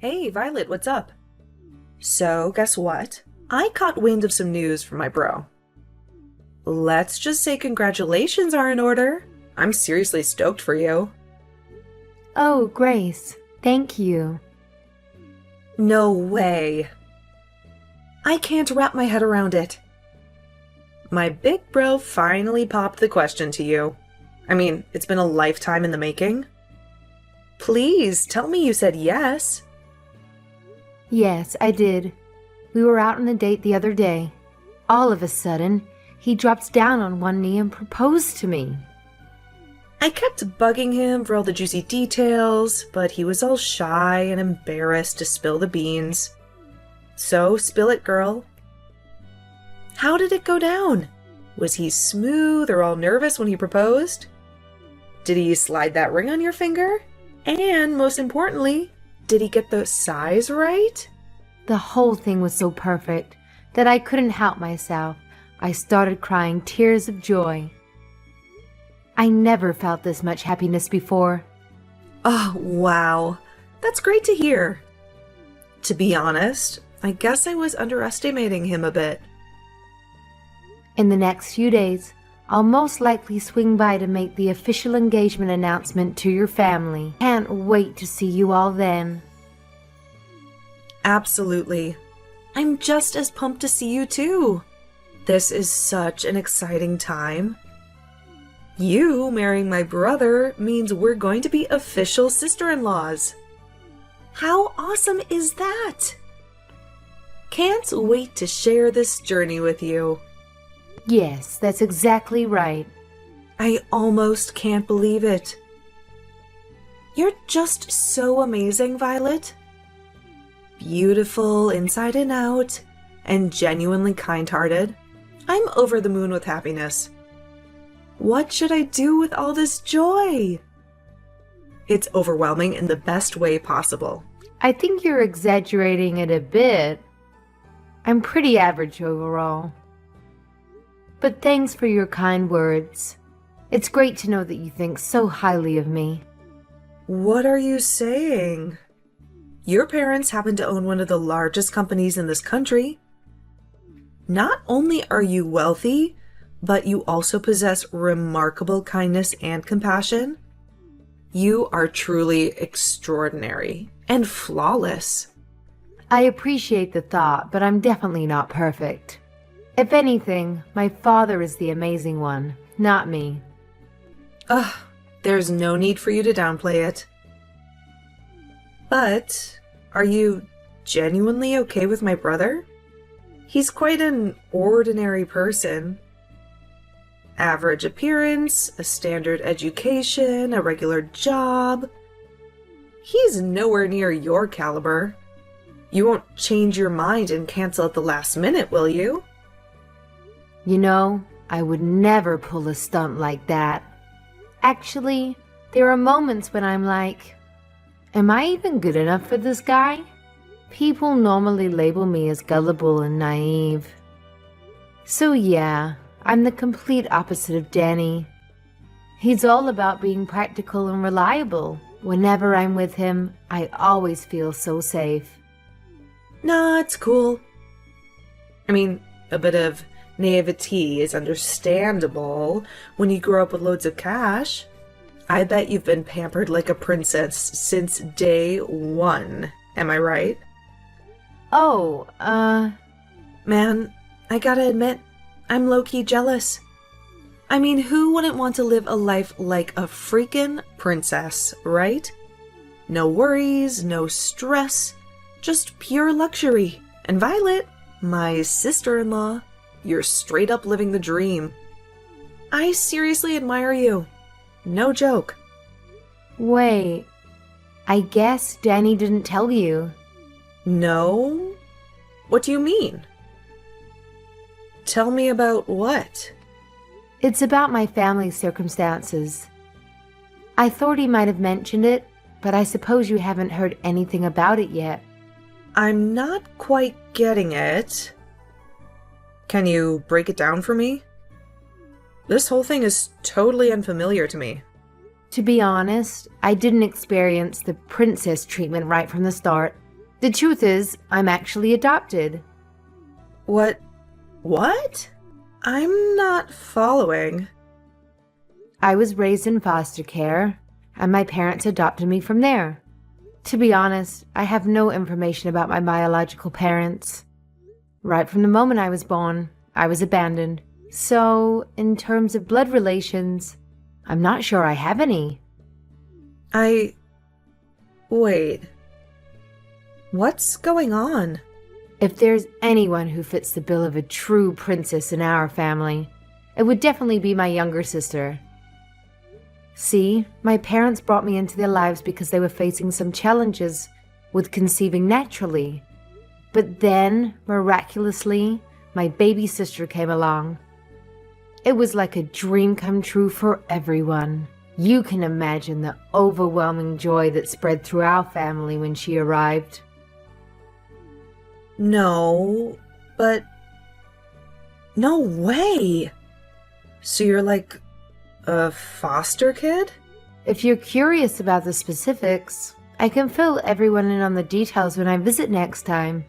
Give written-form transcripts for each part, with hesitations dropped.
Hey, Violet, what's up? So, guess what? I caught wind of some news from my bro. Let's just say congratulations are in order. I'm seriously stoked for you. Oh, Grace, thank you. No way. I can't wrap my head around it. My big bro finally popped the question to you. I mean, it's been a lifetime in the making. Please tell me you said yes. Yes, I did. We were out on a date the other day. All of a sudden, he drops down on one knee and proposed to me. I kept bugging him for all the juicy details, but he was all shy and embarrassed to spill the beans. So, spill it, girl. How did it go down? Was he smooth or all nervous when he proposed? Did he slide that ring on your finger? And, most importantly, did he get the size right? The whole thing was so perfect that I couldn't help myself. I started crying tears of joy. I never felt this much happiness before. Oh, wow. That's great to hear. To be honest, I guess I was underestimating him a bit. In the next few days, I'll most likely swing by to make the official engagement announcement to your family. Can't wait to see you all then. Absolutely. I'm just as pumped to see you too. This is such an exciting time. You marrying my brother means we're going to be official sister-in-laws. How awesome is that? Can't wait to share this journey with you. Yes, that's exactly right. I almost can't believe it. You're just so amazing, Violet. Beautiful inside and out, and genuinely kind-hearted. I'm over the moon with happiness. What should I do with all this joy? It's overwhelming in the best way possible. I think you're exaggerating it a bit. I'm pretty average overall. But thanks for your kind words. It's great to know that you think so highly of me. What are you saying? Your parents happen to own one of the largest companies in this country. Not only are you wealthy, but you also possess remarkable kindness and compassion. You are truly extraordinary and flawless. I appreciate the thought, but I'm definitely not perfect. If anything, my father is the amazing one, not me. Ugh, there's no need for you to downplay it. But, are you genuinely okay with my brother? He's quite an ordinary person. Average appearance, a standard education, a regular job. He's nowhere near your caliber. You won't change your mind and cancel at the last minute, will you? You know, I would never pull a stunt like that. Actually, there are moments when I'm like, am I even good enough for this guy? People normally label me as gullible and naive. So yeah, I'm the complete opposite of Danny. He's all about being practical and reliable. Whenever I'm with him, I always feel so safe. Nah, it's cool. I mean, a bit of naivety is understandable when you grow up with loads of cash. I bet you've been pampered like a princess since day one. Am I right? Oh, Man, I gotta admit, I'm low-key jealous. I mean, who wouldn't want to live a life like a freaking princess, right? No worries, no stress, just pure luxury. And Violet, my sister-in-law, you're straight up living the dream. I seriously admire you. No joke. wait. I guess Danny didn't tell you. No? What do you mean? Tell me about what? It's about my family's circumstances. I thought he might have mentioned it, but I suppose you haven't heard anything about it yet. I'm not quite getting it. Can you break it down for me? This whole thing is totally unfamiliar to me. To be honest, I didn't experience the princess treatment right from the start. The truth is, I'm actually adopted. What? What? I'm not following. I was raised in foster care, and my parents adopted me from there. To be honest, I have no information about my biological parents. Right from the moment I was born, I was abandoned. So, in terms of blood relations, I'm not sure I have any. Wait. What's going on? If there's anyone who fits the bill of a true princess in our family, it would definitely be my younger sister. See, my parents brought me into their lives because they were facing some challenges with conceiving naturally. But then, miraculously, my baby sister came along. It was like a dream come true for everyone. You can imagine the overwhelming joy that spread through our family when she arrived. No, but... No way! So you're like a foster kid? If you're curious about the specifics, I can fill everyone in on the details when I visit next time.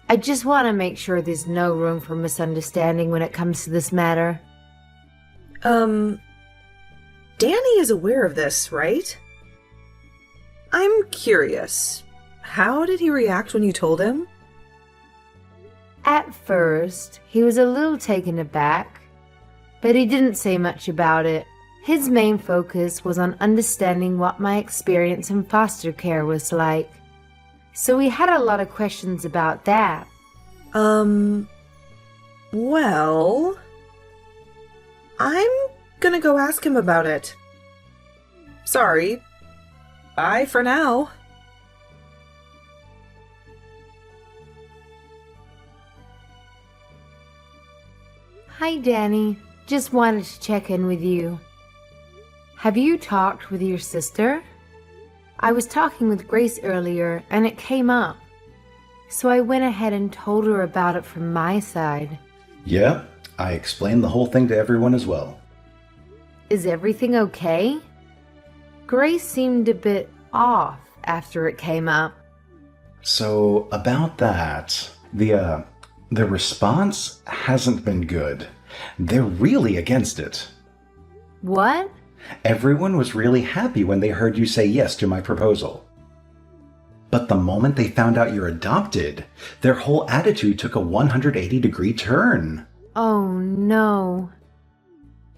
I just want to make sure there's no room for misunderstanding when it comes to this matter. Danny is aware of this, right? I'm curious. How did he react when you told him? At first, he was a little taken aback, but he didn't say much about it. His main focus was on understanding what my experience in foster care was like. So we had a lot of questions about that. Well... I'm gonna go ask him about it. Sorry. Bye for now. Hi, Danny. Just wanted to check in with you. Have you talked with your sister? I was talking with Grace earlier, and it came up. So I went ahead and told her about it from my side. Yeah, I explained the whole thing to everyone as well. Is everything okay? Grace seemed a bit off after it came up. So, about that, the response hasn't been good. They're really against it. What? Everyone was really happy when they heard you say yes to my proposal. But the moment they found out you're adopted, their whole attitude took a 180-degree turn. Oh, no.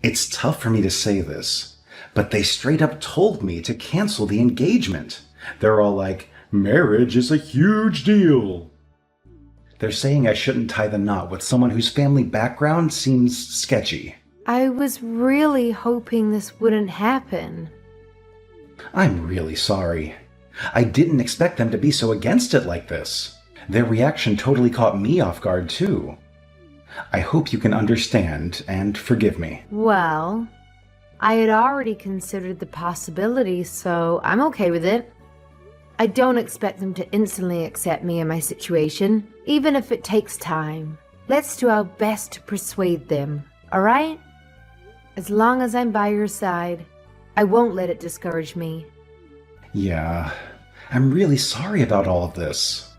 It's tough for me to say this, but they straight up told me to cancel the engagement. They're all like, marriage is a huge deal. They're saying I shouldn't tie the knot with someone whose family background seems sketchy. I was really hoping this wouldn't happen. I'm really sorry. I didn't expect them to be so against it like this. Their reaction totally caught me off guard too. I hope you can understand and forgive me. Well, I had already considered the possibility, so I'm okay with it. I don't expect them to instantly accept me and my situation, even if it takes time. Let's do our best to persuade them, alright? As long as I'm by your side, I won't let it discourage me. Yeah, I'm really sorry about all of this.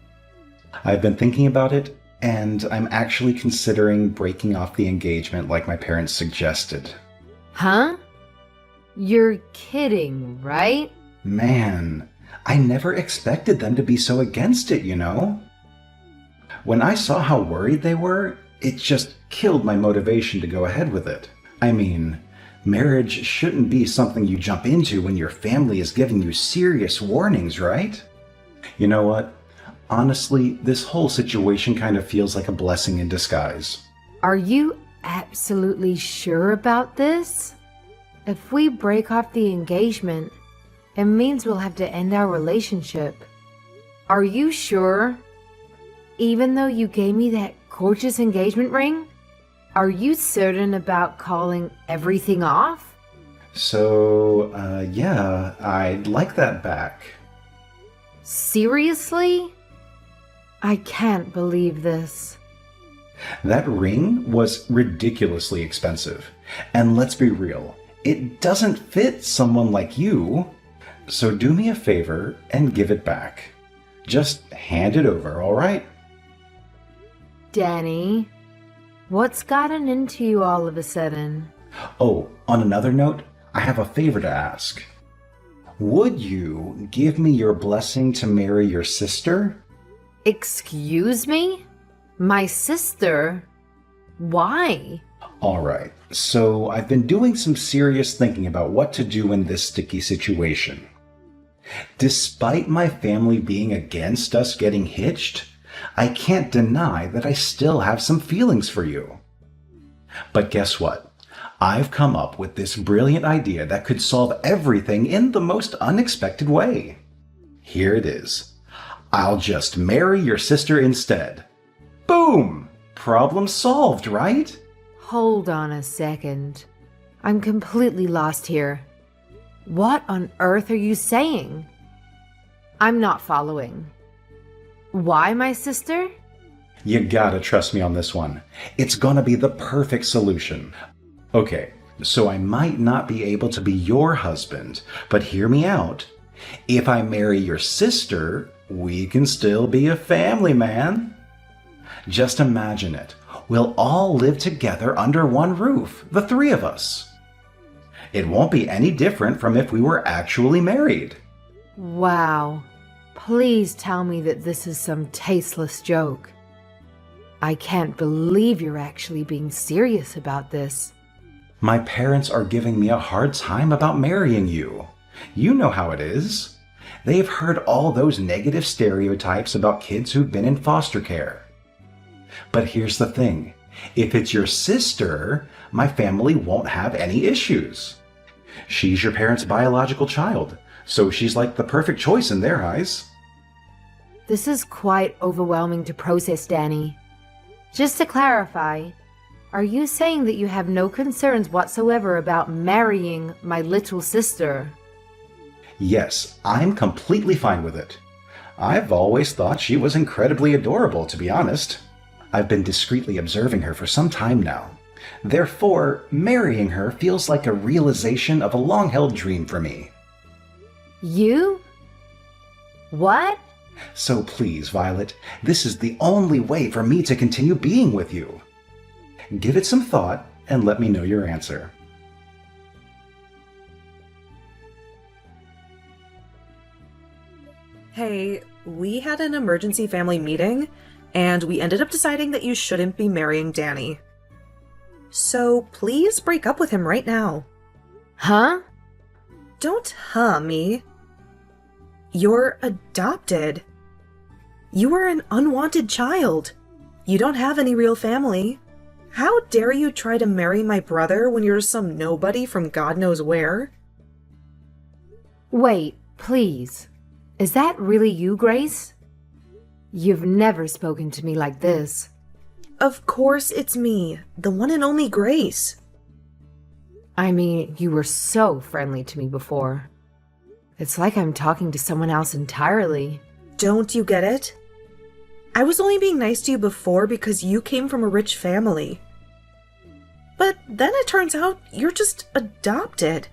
I've been thinking about it, and I'm actually considering breaking off the engagement like my parents suggested. Huh? You're kidding, right? Man, I never expected them to be so against it, you know? When I saw how worried they were, it just killed my motivation to go ahead with it. I mean, marriage shouldn't be something you jump into when your family is giving you serious warnings, right? You know what? Honestly, this whole situation kind of feels like a blessing in disguise. Are you absolutely sure about this? If we break off the engagement, it means we'll have to end our relationship. Are you sure? Even though you gave me that gorgeous engagement ring? Are you certain about calling everything off? So, yeah, I'd like that back. Seriously? I can't believe this. That ring was ridiculously expensive. And let's be real, it doesn't fit someone like you. So do me a favor and give it back. Just hand it over, all right? Danny, what's gotten into you all of a sudden? Oh, on another note, I have a favor to ask. Would you give me your blessing to marry your sister? Excuse me? My sister? Why? All right, so I've been doing some serious thinking about what to do in this sticky situation. Despite my family being against us getting hitched, I can't deny that I still have some feelings for you. But guess what? I've come up with this brilliant idea that could solve everything in the most unexpected way. Here it is. I'll just marry your sister instead. Boom! Problem solved, right? Hold on a second. I'm completely lost here. What on earth are you saying? I'm not following. Why my sister? You gotta trust me on this one. It's gonna be the perfect solution. Okay, so I might not be able to be your husband, but hear me out. If I marry your sister, we can still be a family, man. Just imagine it. We'll all live together under one roof, the three of us. It won't be any different from if we were actually married. Wow. Please tell me that this is some tasteless joke. I can't believe you're actually being serious about this. My parents are giving me a hard time about marrying you. You know how it is. They've heard all those negative stereotypes about kids who've been in foster care. But here's the thing. If it's your sister, my family won't have any issues. She's your parents' biological child, so she's like the perfect choice in their eyes. This is quite overwhelming to process, Danny. Just to clarify, are you saying that you have no concerns whatsoever about marrying my little sister? Yes, I'm completely fine with it. I've always thought she was incredibly adorable, to be honest. I've been discreetly observing her for some time now. Therefore, marrying her feels like a realization of a long-held dream for me. You? What? So please, Violet, this is the only way for me to continue being with you. Give it some thought and let me know your answer. Hey, we had an emergency family meeting, and we ended up deciding that you shouldn't be marrying Danny. So please break up with him right now. Huh? Don't me. You're adopted. You are an unwanted child. You don't have any real family. How dare you try to marry my brother when you're some nobody from God knows where? Wait, please. Is that really you, Grace? You've never spoken to me like this. Of course it's me, the one and only Grace. I mean, you were so friendly to me before. It's like I'm talking to someone else entirely. Don't you get it? I was only being nice to you before because you came from a rich family. But then it turns out you're just adopted.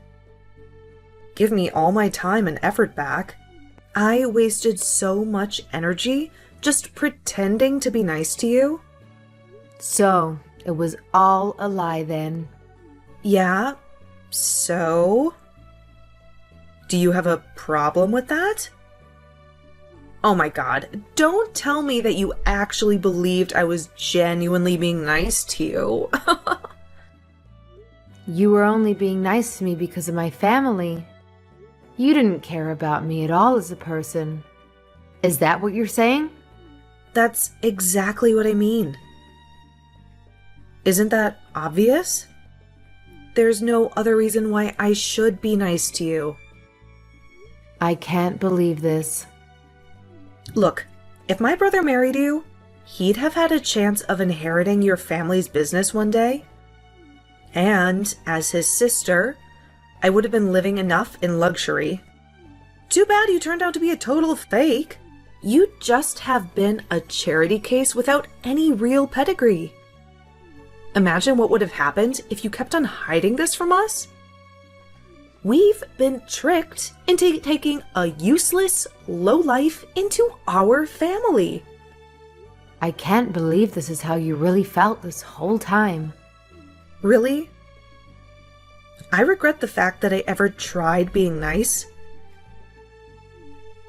Give me all my time and effort back. I wasted so much energy just pretending to be nice to you. So, it was all a lie then. Yeah, so? Do you have a problem with that? Oh my god, don't tell me that you actually believed I was genuinely being nice to you. You were only being nice to me because of my family. You didn't care about me at all as a person. Is that what you're saying? That's exactly what I mean. Isn't that obvious? There's no other reason why I should be nice to you. I can't believe this. Look, if my brother married you, he'd have had a chance of inheriting your family's business one day. And, as his sister, I would have been living enough in luxury. Too bad you turned out to be a total fake. You'd just have been a charity case without any real pedigree. Imagine what would have happened if you kept on hiding this from us. We've been tricked into taking a useless lowlife into our family. I can't believe this is how you really felt this whole time. Really? I regret the fact that I ever tried being nice.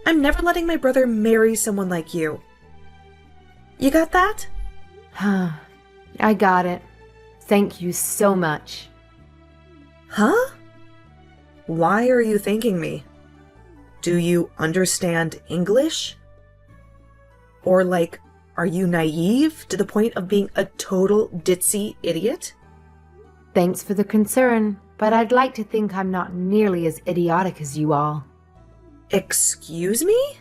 I'm never letting my brother marry someone like you. You got that? I got it. Thank you so much. Huh? Why are you thanking me? Do you understand English? Or like, are you naive to the point of being a total ditzy idiot? Thanks for the concern, but I'd like to think I'm not nearly as idiotic as you all. Excuse me?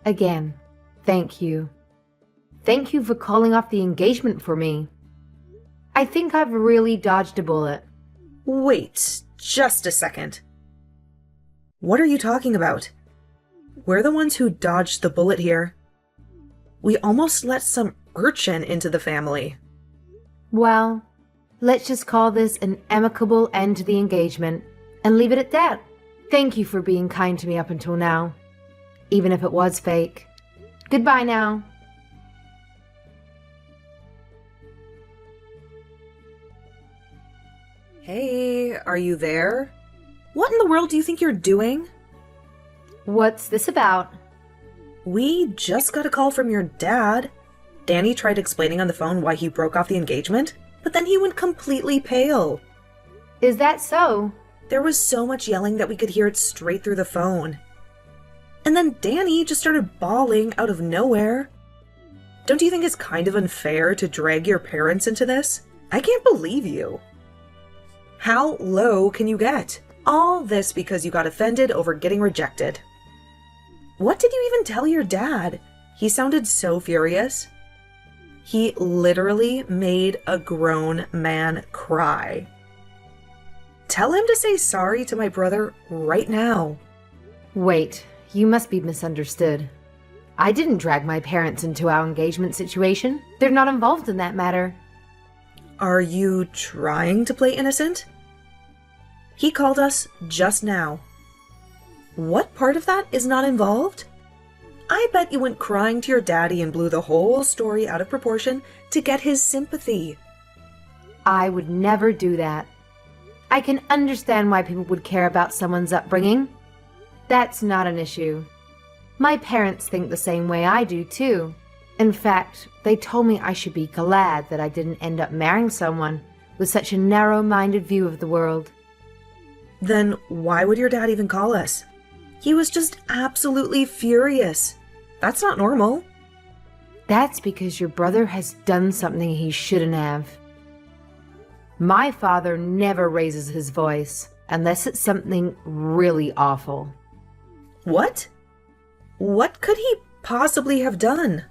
Again, thank you. Thank you for calling off the engagement for me. I think I've really dodged a bullet. Wait, just a second. What are you talking about? We're the ones who dodged the bullet here. We almost let some urchin into the family. Well, let's just call this an amicable end to the engagement and leave it at that. Thank you for being kind to me up until now, even if it was fake. Goodbye now. Hey, are you there? What in the world do you think you're doing? What's this about? We just got a call from your dad. Danny tried explaining on the phone why he broke off the engagement, but then he went completely pale. Is that so? There was so much yelling that we could hear it straight through the phone. And then Danny just started bawling out of nowhere. Don't you think it's kind of unfair to drag your parents into this? I can't believe you. How low can you get? All this because you got offended over getting rejected. What did you even tell your dad? He sounded so furious. He literally made a grown man cry. Tell him to say sorry to my brother right now. Wait, you must be misunderstood. I didn't drag my parents into our engagement situation. They're not involved in that matter. Are you trying to play innocent? He called us just now. What part of that is not involved? I bet you went crying to your daddy and blew the whole story out of proportion to get his sympathy. I would never do that. I can understand why people would care about someone's upbringing. That's not an issue. My parents think the same way I do, too. In fact, they told me I should be glad that I didn't end up marrying someone with such a narrow-minded view of the world. Then why would your dad even call us? He was just absolutely furious. That's not normal. That's because your brother has done something he shouldn't have. My father never raises his voice unless it's something really awful. What? What could he possibly have done?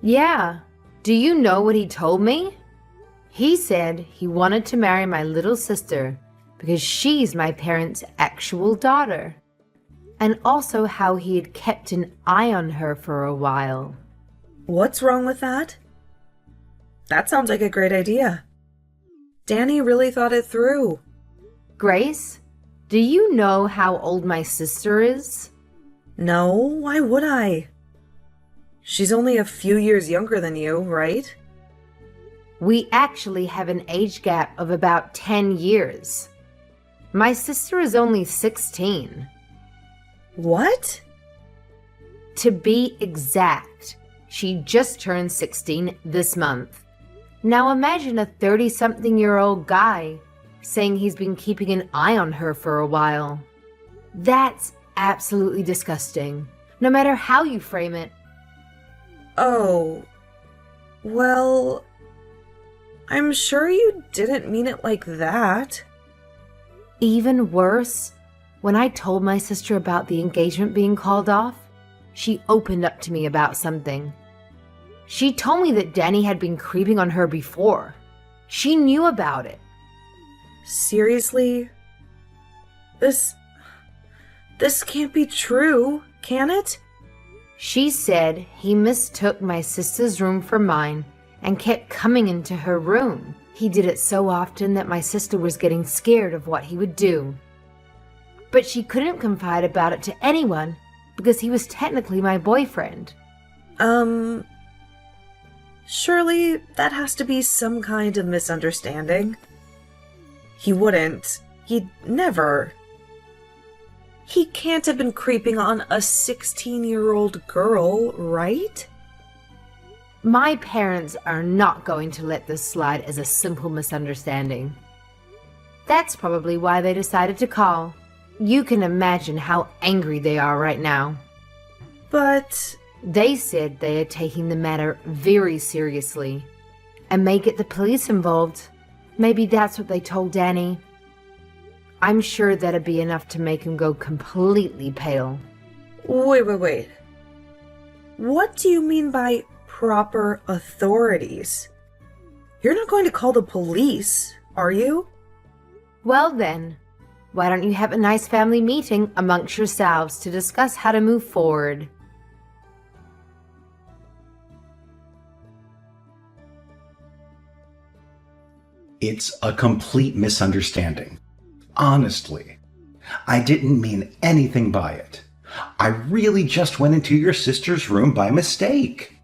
Yeah. Do you know what he told me? He said he wanted to marry my little sister because she's my parents' actual daughter. And also how he had kept an eye on her for a while. What's wrong with that? That sounds like a great idea. Danny really thought it through. Grace, do you know how old my sister is? No, why would I? She's only a few years younger than you, right? We actually have an age gap of about 10 years. My sister is only 16. What? To be exact, she just turned 16 this month. Now imagine a 30-something-year-old guy saying he's been keeping an eye on her for a while. That's absolutely disgusting, no matter how you frame it. Oh, well, I'm sure you didn't mean it like that. Even worse, when I told my sister about the engagement being called off, she opened up to me about something. She told me that Danny had been creeping on her before. She knew about it. Seriously? This can't be true, can it? She said he mistook my sister's room for mine and kept coming into her room. He did it so often that my sister was getting scared of what he would do. But she couldn't confide about it to anyone because he was technically my boyfriend. Surely that has to be some kind of misunderstanding. He'd never. He can't have been creeping on a 16-year-old girl, right? My parents are not going to let this slide as a simple misunderstanding. That's probably why they decided to call. You can imagine how angry they are right now. But they said they are taking the matter very seriously and may get the police involved. Maybe that's what they told Danny. I'm sure that'd be enough to make him go completely pale. Wait. What do you mean by proper authorities? You're not going to call the police, are you? Well then, why don't you have a nice family meeting amongst yourselves to discuss how to move forward? It's a complete misunderstanding. Honestly, I didn't mean anything by it. I really just went into your sister's room by mistake.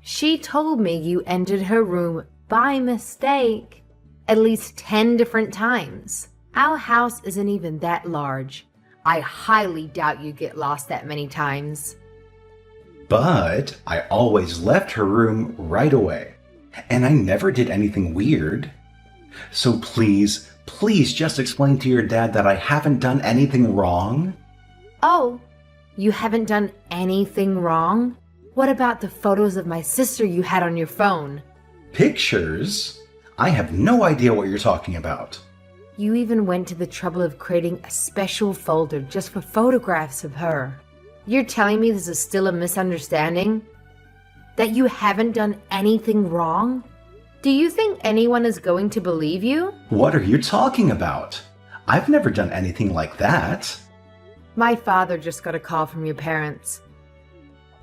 She told me you entered her room by mistake at least 10 different times. Our house isn't even that large. I highly doubt you get lost that many times. But I always left her room right away, and I never did anything weird. So please just explain to your dad that I haven't done anything wrong. Oh, you haven't done anything wrong? What about the photos of my sister you had on your phone? Pictures? I have no idea what you're talking about. You even went to the trouble of creating a special folder just for photographs of her. You're telling me this is still a misunderstanding? That you haven't done anything wrong? Do you think anyone is going to believe you? What are you talking about? I've never done anything like that. My father just got a call from your parents.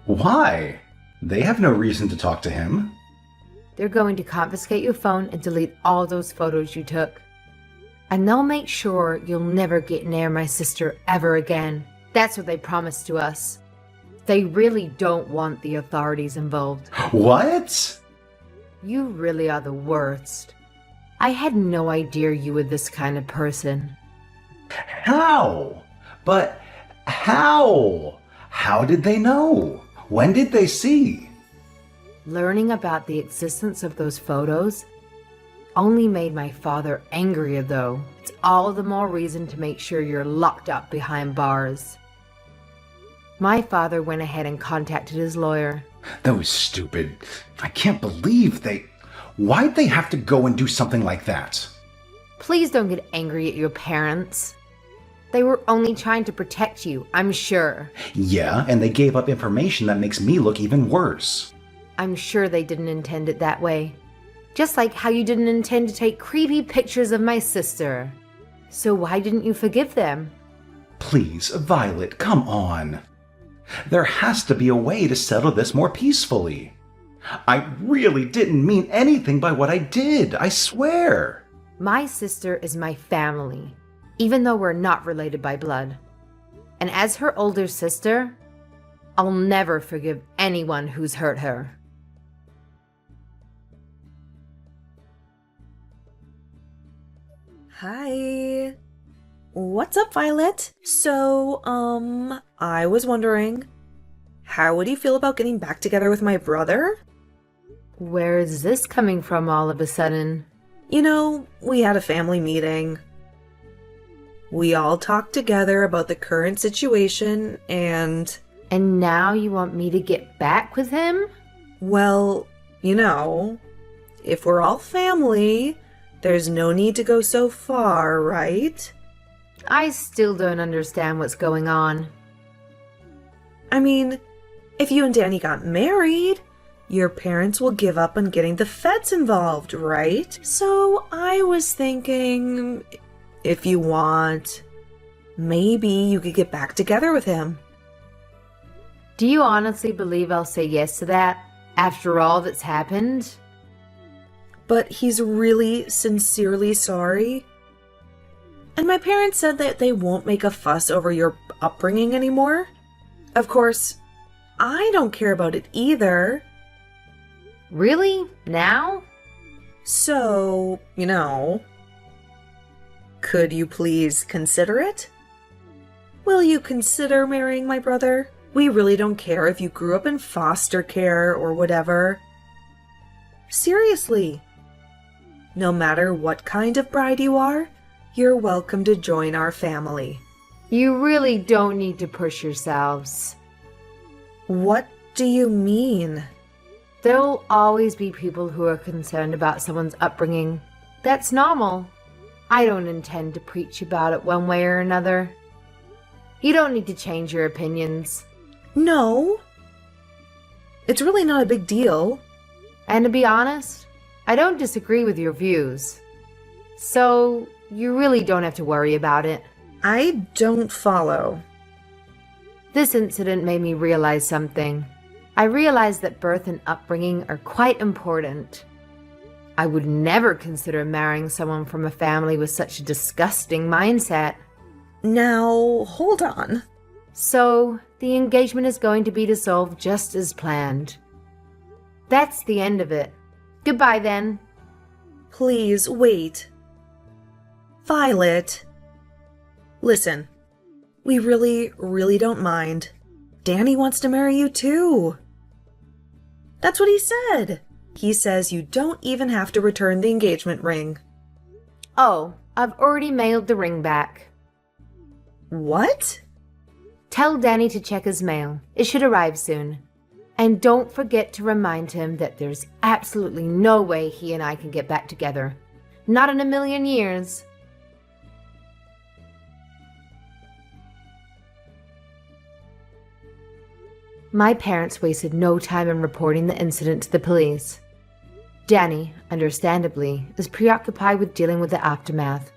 Why? They have no reason to talk to him. They're going to confiscate your phone and delete all those photos you took. And they'll make sure you'll never get near my sister ever again. That's what they promised to us. They really don't want the authorities involved. What? You really are the worst. I had no idea you were this kind of person. How? But how? How did they know? When did they see? Learning about the existence of those photos only made my father angrier, though. It's all the more reason to make sure you're locked up behind bars. My father went ahead and contacted his lawyer. That was stupid. I can't believe Why'd they have to go and do something like that? Please don't get angry at your parents. They were only trying to protect you, I'm sure. Yeah, and they gave up information that makes me look even worse. I'm sure they didn't intend it that way. Just like how you didn't intend to take creepy pictures of my sister. So why didn't you forgive them? Please, Violet, come on. There has to be a way to settle this more peacefully. I really didn't mean anything by what I did, I swear. My sister is my family, even though we're not related by blood. And as her older sister, I'll never forgive anyone who's hurt her. Hi. What's up, Violet? So, I was wondering, how would you feel about getting back together with my brother? Where is this coming from all of a sudden? You know, we had a family meeting. We all talked together about the current situation and... And now you want me to get back with him? Well, you know, if we're all family, there's no need to go so far, right? I still don't understand what's going on. I mean, if you and Danny got married, your parents will give up on getting the feds involved, right? So I was thinking, if you want, maybe you could get back together with him. Do you honestly believe I'll say yes to that, after all that's happened? But he's really sincerely sorry. And my parents said that they won't make a fuss over your upbringing anymore. Of course, I don't care about it either. Really? Now? So, could you please consider it? Will you consider marrying my brother? We really don't care if you grew up in foster care or whatever. Seriously. No matter what kind of bride you are, you're welcome to join our family. You really don't need to push yourselves. What do you mean? There'll always be people who are concerned about someone's upbringing. That's normal. I don't intend to preach about it one way or another. You don't need to change your opinions. No. It's really not a big deal. And to be honest, I don't disagree with your views. So, you really don't have to worry about it. I don't follow. This incident made me realize something. I realized that birth and upbringing are quite important. I would never consider marrying someone from a family with such a disgusting mindset. Now, hold on. So, the engagement is going to be dissolved just as planned. That's the end of it. Goodbye then. Please, wait. Violet. Listen, we really don't mind. Danny wants to marry you too. That's what he said. He says you don't even have to return the engagement ring. Oh, I've already mailed the ring back. What? Tell Danny to check his mail. It should arrive soon. And don't forget to remind him that there's absolutely no way he and I can get back together. Not in a million years. My parents wasted no time in reporting the incident to the police. Danny, understandably, is preoccupied with dealing with the aftermath.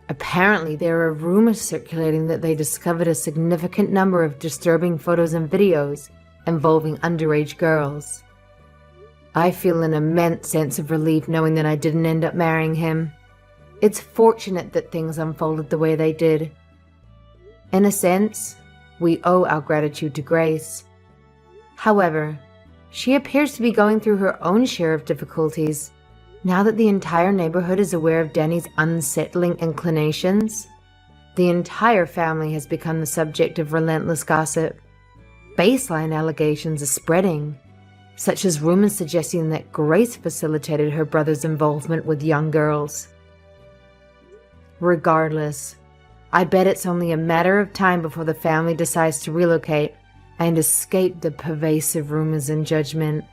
Apparently, there are rumors circulating that they discovered a significant number of disturbing photos and videos involving underage girls. I feel an immense sense of relief knowing that I didn't end up marrying him. It's fortunate that things unfolded the way they did. In a sense, we owe our gratitude to Grace. However, she appears to be going through her own share of difficulties now that the entire neighborhood is aware of Danny's unsettling inclinations. The entire family has become the subject of relentless gossip. Baseline allegations are spreading, such as rumors suggesting that Grace facilitated her brother's involvement with young girls. Regardless, I bet it's only a matter of time before the family decides to relocate and escape the pervasive rumors and judgment.